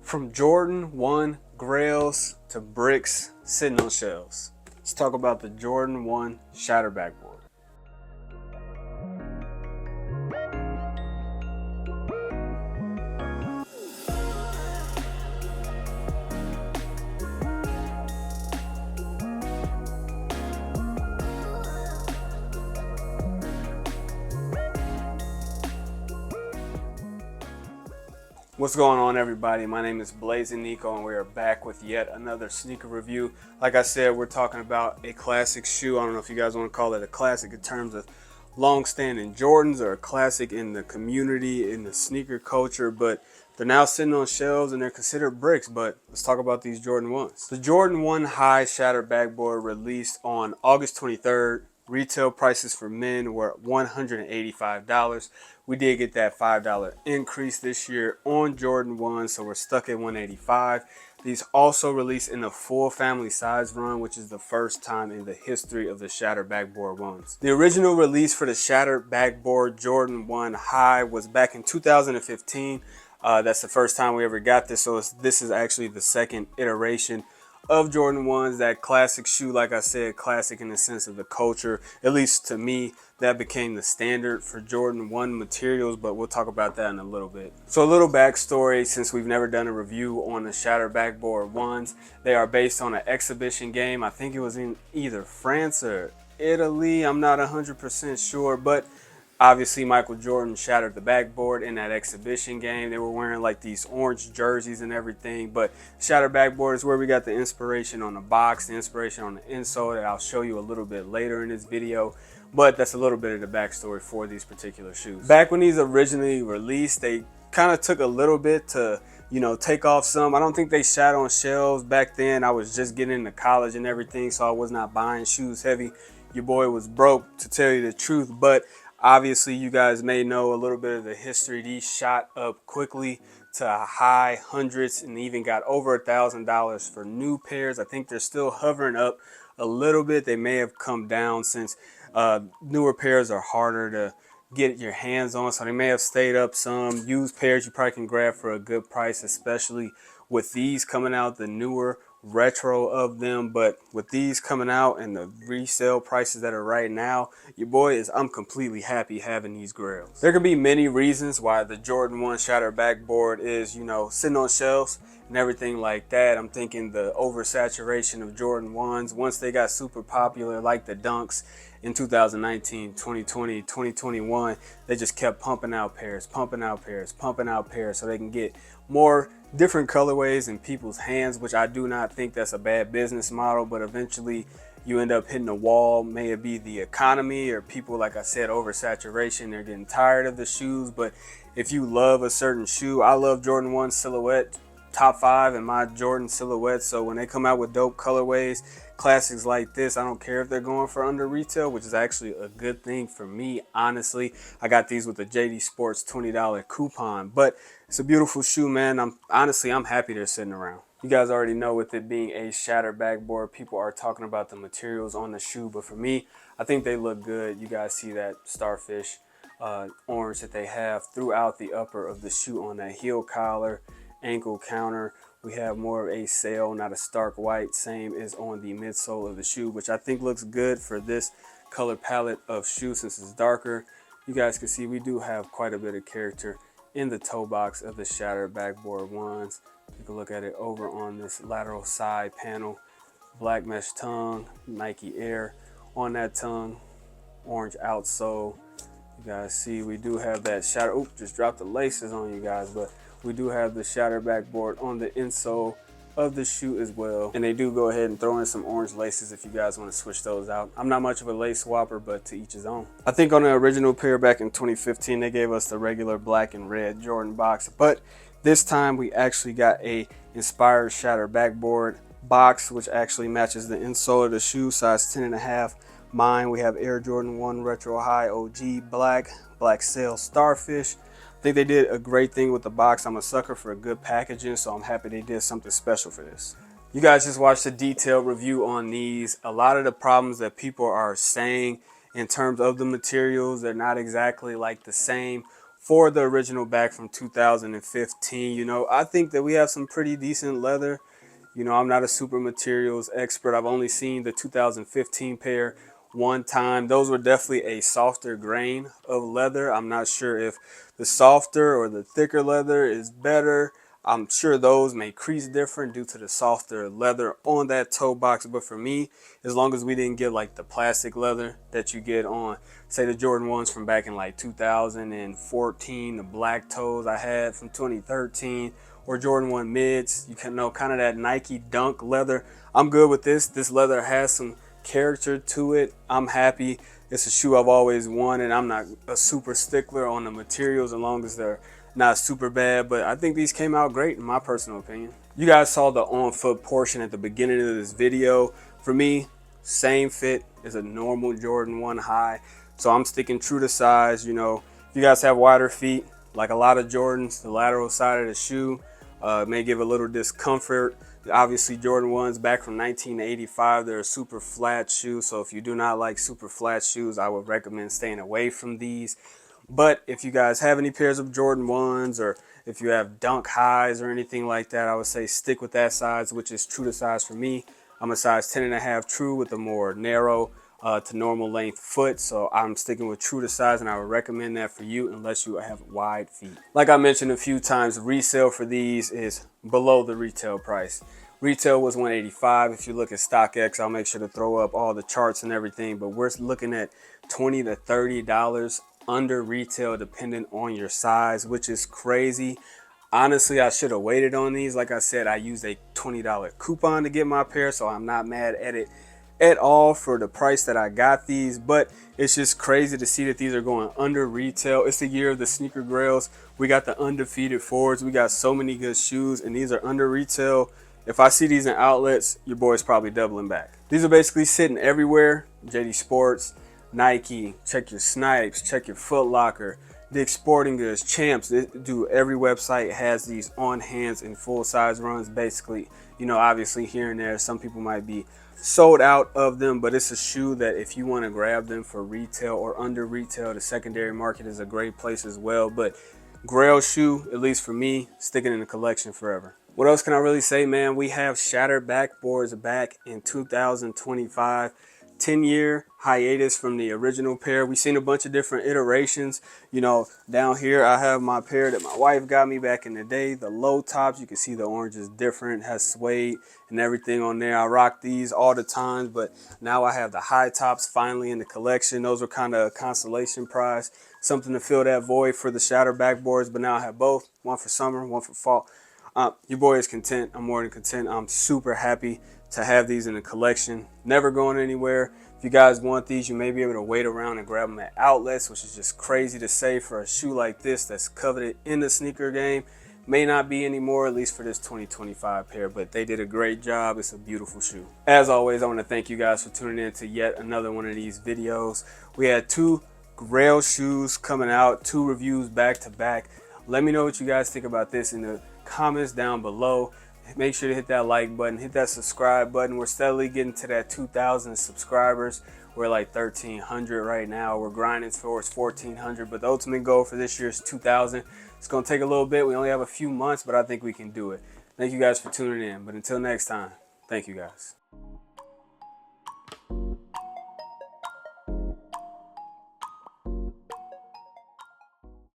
From Jordan 1 Grails to bricks sitting on shelves. Let's talk about the Jordan 1 Shatter Backboard. What's going on, everybody? My name is Blazing Nico and we are back with yet another sneaker review. Like I said, we're talking about a classic shoe. I don't know if you guys want to call it a classic in terms of long-standing Jordans or a classic in the community, in the sneaker culture, but they're now sitting on shelves and they're considered bricks. But let's talk about these Jordan 1s. The Jordan 1 High Shatter Backboard released on August 23rd. Retail prices for men were $185. We did get that $5 increase this year on Jordan 1, so we're stuck at $185. These also released in a full family size run, which is the first time in the history of the Shatter Backboard 1s. The original release for the Shatter Backboard Jordan 1 High was back in 2015. That's the first time we ever got this, so this is actually the second iteration of Jordan 1s, that classic shoe. Like I said, classic in the sense of the culture. At least to me, that became the standard for Jordan 1 materials, but we'll talk about that in a little bit. So a little backstory, since we've never done a review on the Shatter Backboard 1s. They are based on an exhibition game. I think it was in either France or Italy. I'm not 100% sure, but obviously, Michael Jordan shattered the backboard in that exhibition game. They were wearing like these orange jerseys and everything, but Shatter Backboard is where we got the inspiration on the box, the inspiration on the insole that I'll show you a little bit later in this video. But that's a little bit of the backstory for these particular shoes. Back when these originally released, they kind of took a little bit to, take off some. I don't think they sat on shelves back then. I was just getting into college and everything, so I was not buying shoes heavy. Your boy was broke, to tell you the truth, but obviously, you guys may know a little bit of the history. These shot up quickly to high hundreds and even got over $1,000 for new pairs. I think they're still hovering up a little bit. They may have come down since newer pairs are harder to get your hands on, so they may have stayed up some. Used pairs you probably can grab for a good price, especially with these coming out, the newer retro of them. But with these coming out and the resale prices that are right now, your boy I'm completely happy having these grails. There could be many reasons why the Jordan 1 Shatter Backboard is, sitting on shelves and everything like that. I'm thinking the oversaturation of Jordan 1s once they got super popular, like the Dunks in 2019, 2020, 2021. They just kept pumping out pairs, pumping out pairs, pumping out pairs, so they can get more different colorways in people's hands, which I do not think that's a bad business model. But eventually you end up hitting a wall. May it be the economy or people, like I said, oversaturation. They're getting tired of the shoes. But if you love a certain shoe, I love Jordan 1 silhouette, top 5 in my Jordan silhouette. So when they come out with dope colorways, classics like this, I don't care if they're going for under retail, which is actually a good thing for me, honestly. I got these with a JD Sports $20 coupon, but it's a beautiful shoe, man. I'm happy they're sitting around. You guys already know, with it being a Shatter Backboard, people are talking about the materials on the shoe, but for me, I think they look good. You guys see that starfish orange that they have throughout the upper of the shoe on that heel collar, ankle counter. We have more of a sail, not a stark white. Same is on the midsole of the shoe, which I think looks good for this color palette of shoe since it's darker. You guys can see we do have quite a bit of character in the toe box of the Shatter Backboard 1s. Take a look at it over on this lateral side panel. Black mesh tongue, Nike Air on that tongue, orange outsole. You guys see we do have that shatter. Oop, just dropped the laces on you guys, but we do have the Shatter Backboard on the insole of the shoe as well. And they do go ahead and throw in some orange laces if you guys want to switch those out. I'm not much of a lace swapper, but to each his own. I think on the original pair back in 2015, they gave us the regular black and red Jordan box, but this time we actually got a inspired Shatter Backboard box, which actually matches the insole of the shoe, size 10.5. Mine, we have Air Jordan 1 Retro High OG Black Sail Starfish. I think they did a great thing with the box. I'm a sucker for a good packaging, so I'm happy they did something special for this. You guys just watched a detailed review on these. A lot of the problems that people are saying in terms of the materials, they're not exactly like the same for the original back from 2015. You know, I think that we have some pretty decent leather. You know, I'm not a super materials expert. I've only seen the 2015 pair one time. Those were definitely a softer grain of leather. I'm not sure if the softer or the thicker leather is better. I'm sure those may crease different due to the softer leather on that toe box. But for me, as long as we didn't get like the plastic leather that you get on, say, the Jordan 1s from back in like 2014, the black toes I had from 2013, or Jordan 1 mids, you can know kind of that Nike Dunk leather. I'm good with this. This leather has some character to it. I'm happy. It's a shoe I've always wanted. I'm not a super stickler on the materials as long as they're not super bad, but I think these came out great in my personal opinion. You guys saw the on foot portion at the beginning of this video. For me, same fit as a normal Jordan 1 high, so I'm sticking true to size. You know, if you guys have wider feet, like a lot of Jordans, the lateral side of the shoe may give a little discomfort. Obviously, Jordan 1s back from 1985, they're a super flat shoe, so if you do not like super flat shoes, I would recommend staying away from these. But if you guys have any pairs of Jordan 1s, or if you have Dunk highs or anything like that, I would say stick with that size, which is true to size for me. I'm a size 10.5 true with a more narrow to normal length foot, so I'm sticking with true to size, and I would recommend that for you unless you have wide feet. Like I mentioned a few times, resale for these is below the retail price. Retail was $185. If you look at StockX, I'll make sure to throw up all the charts and everything, but we're looking at $20 to $30 under retail depending on your size, which is crazy. Honestly, I should have waited on these. Like I said, I used a $20 coupon to get my pair, so I'm not mad at it at all for the price that I got these, but it's just crazy to see that these are going under retail. It's the year of the sneaker grails. We got the undefeated forwards. We got so many good shoes, and these are under retail. If I see these in outlets, your boy's probably doubling back. These are basically sitting everywhere. JD Sports, Nike, check your Snipes, check your Foot Locker, Dick's Sporting Goods, Champs. Every website has these on hands in full size runs. Basically, you know, obviously here and there, some people might be sold out of them, but it's a shoe that if you want to grab them for retail or under retail, the secondary market is a great place as well. But Grail shoe, at least for me, sticking in the collection forever. What else can I really say, man? We have shattered backboards back in 2025. 10-year hiatus from the original pair. We've seen a bunch of different iterations. You know, down here I have my pair that my wife got me back in the day, the low tops. You can see the orange is different, has suede and everything on there. I rock these all the time, but now I have the high tops finally in the collection. Those were kind of a consolation prize, something to fill that void for the shattered backboards, but now I have both, one for summer, one for fall. Your boy is content. I'm more than content. I'm super happy to have these in the collection. Never going anywhere. If you guys want these, you may be able to wait around and grab them at outlets, which is just crazy to say for a shoe like this that's coveted in the sneaker game. May not be anymore, at least for this 2025 pair, but they did a great job. It's a beautiful shoe. As always, I want to thank you guys for tuning in to yet another one of these videos. We had 2 Grail shoes coming out, 2 reviews back to back. Let me know what you guys think about this in the comments down below. Make sure to hit that like button, hit that subscribe button. We're steadily getting to that 2,000 subscribers. We're like 1,300 right now. We're grinding towards 1,400, but the ultimate goal for this year is 2,000. It's going to take a little bit. We only have a few months, but I think we can do it. Thank you guys for tuning in. But until next time, thank you guys.